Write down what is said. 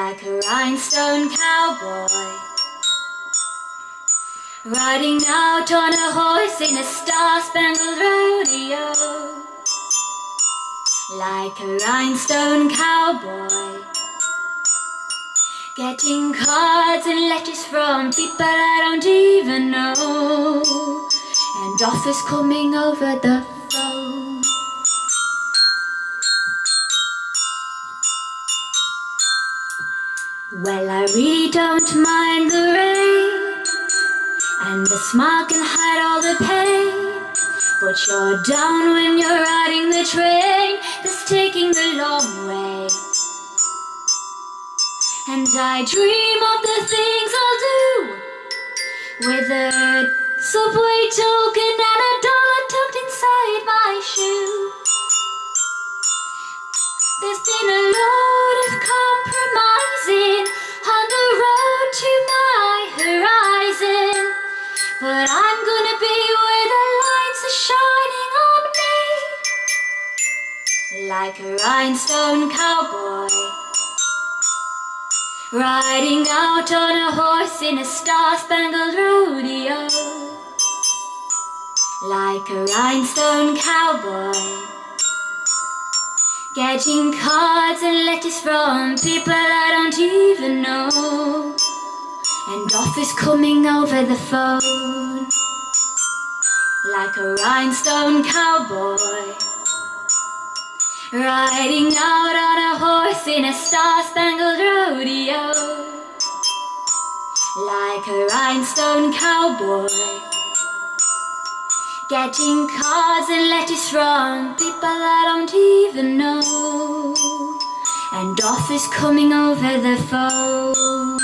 like a rhinestone cowboy, riding out on a horse in a star-spangled rodeo. Like a rhinestone cowboy, getting cards and letters from people I don't even know, and offers coming over the phone. Well, I really don't mind the rain, and the smog can hide all the pain, but you're down when you're riding the train that's taking the long way. And I dream of the things I'll do with a subway token and a dollar tucked inside my shoe. There's been a load of compromising on the road to my horizon, but I'm gonna be where the lights are shining on me. Like a rhinestone cowboy, riding out on a horse in a star-spangled rodeo. Like a rhinestone cowboy, getting cards and letters from people I don't even know, and offers coming over the phone. Like a rhinestone cowboy, riding out on a horse in a star-spangled rodeo. Like a rhinestone cowboy, getting cards and letters from people I don't even know, and offers coming over the phone.